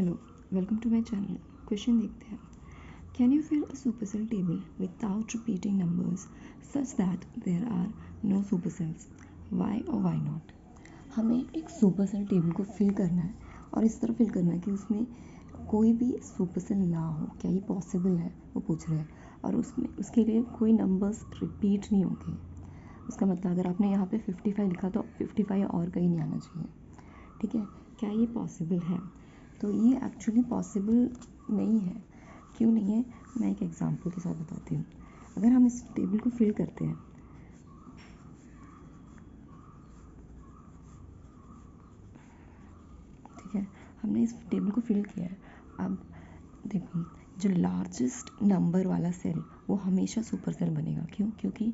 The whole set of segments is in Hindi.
Hello, welcome to my channel. Question देखते हैं। Can you fill a supercell table without repeating numbers such that there are no supercells? Why और व्हाई नॉट? हमें एक सुपरसेल टेबल को फिल करना है और इस तरह फिल करना है कि उसमें कोई भी सुपरसेल ना हो। क्या ये पॉसिबल है, वो पूछ रहे हैं। और उसमें उसके लिए कोई नंबर्स रिपीट नहीं होंगे। उसका मतलब अगर आपने यहाँ पे 55 लिखा तो 55 और कहीं नहीं आना चाहिए। ठीक है, क्या ये पॉसिबल है? तो ये एक्चुअली पॉसिबल नहीं है। क्यों नहीं है, मैं एक एग्जांपल के साथ बताती हूँ। अगर हम इस टेबल को फिल करते हैं, ठीक है, हमने इस टेबल को फिल किया है। अब देखो, जो लार्जेस्ट नंबर वाला सेल वो हमेशा सुपर सेल बनेगा। क्यों? क्योंकि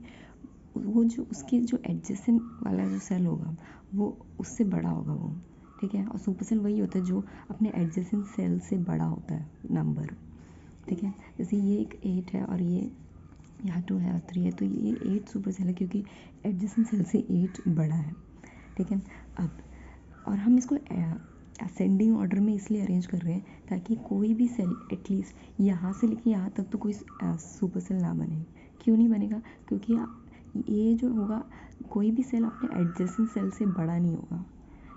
वो जो उसके जो एडजेसेंट वाला जो सेल होगा वो उससे बड़ा होगा वो। ठीक है, और सुपर सेल वही होता है जो अपने एडजेसेंट सेल से बड़ा होता है नंबर। ठीक है, जैसे ये एक 8 है और ये यहाँ 2 है और 3 है, तो ये 8 सुपर सेल है क्योंकि एडजेसेंट सेल से 8 बड़ा है। ठीक है, अब और हम इसको असेंडिंग ऑर्डर में इसलिए अरेंज कर रहे हैं ताकि कोई भी सेल एटलीस्ट यहाँ से लेके यहाँ तक तो कोई सुपर सेल ना बने। क्यों नहीं बनेगा? क्योंकि ये जो होगा कोई भी सेल अपने एडजेसेंट सेल से बड़ा नहीं होगा।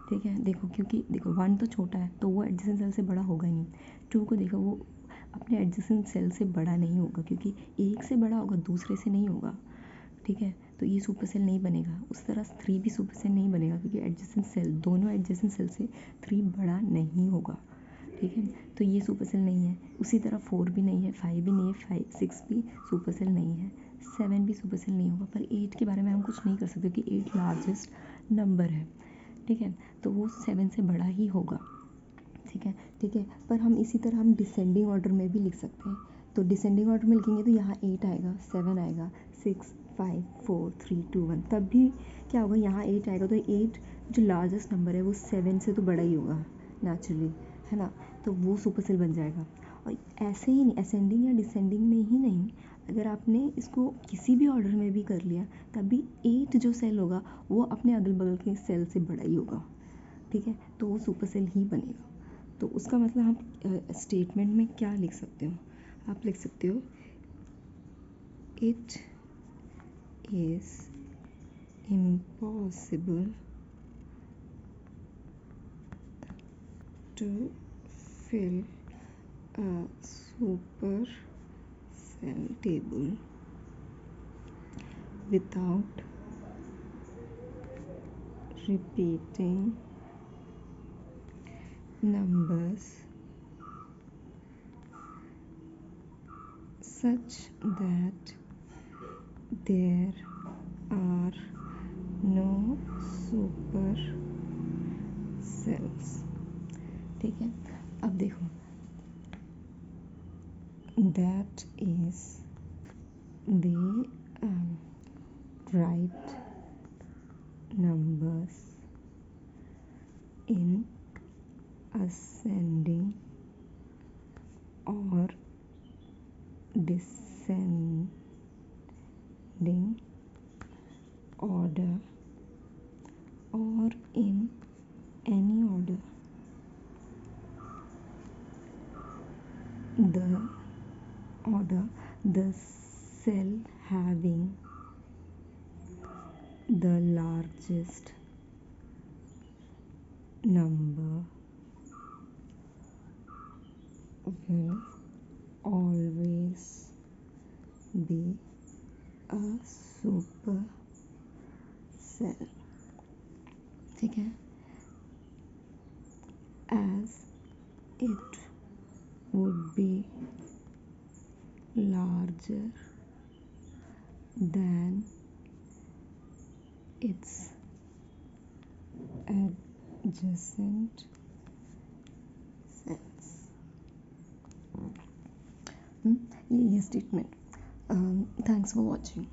ठीक है, देखो, क्योंकि देखो 1 तो छोटा है तो वो एडजेसेंट सेल से बड़ा होगा ही नहीं। 2 को देखो, वो अपने एडजेसेंट सेल से बड़ा नहीं होगा क्योंकि एक से बड़ा होगा, दूसरे से नहीं होगा। ठीक है, तो ये सुपर सेल नहीं बनेगा। उस तरह 3 भी सुपर सेल नहीं बनेगा क्योंकि एडजेसेंट सेल, दोनों एडजेसेंट सेल से 3 बड़ा नहीं होगा। ठीक है, तो ये सुपर सेल नहीं है। उसी तरह 4 भी नहीं है, 5 भी नहीं है, 6 भी सुपर सेल नहीं है, 7 भी सुपर सेल नहीं होगा। पर 8 के बारे में हम कुछ नहीं कर सकते क्योंकि 8 लार्जेस्ट नंबर है। ठीक है, तो वो 7 से बड़ा ही होगा। ठीक है, ठीक है, पर हम इसी तरह हम डिसेंडिंग ऑर्डर में भी लिख सकते हैं। तो डिसेंडिंग ऑर्डर में लिखेंगे तो यहाँ 8 आएगा, 7 आएगा, 6, 5, 4, 3, 2, 1। तब भी क्या होगा, यहाँ 8 आएगा तो 8 जो लार्जेस्ट नंबर है वो 7 से तो बड़ा ही होगा नेचुरली, है ना? तो वो सुपर सेल बन जाएगा। और ऐसे ही नहीं, असेंडिंग या डिसेंडिंग में ही नहीं, अगर आपने इसको किसी भी ऑर्डर में भी कर लिया तभी 8 जो सेल होगा वो अपने अगल बगल के सेल से बड़ा ही होगा। ठीक है, तो वो सुपर सेल ही बनेगा। तो उसका मतलब हम स्टेटमेंट में क्या लिख सकते हो? आप लिख सकते हो it is impossible to fill a super cell table without repeating numbers such that there are no super cells। ठीक है, अब देखो, that is the right numbers in ascending or descending order or in any order. The order, the cell having the largest number will always be a super cell। ठीक है, as it would be larger than its adjacent cells। ये स्टेटमेंट। Thanks for watching.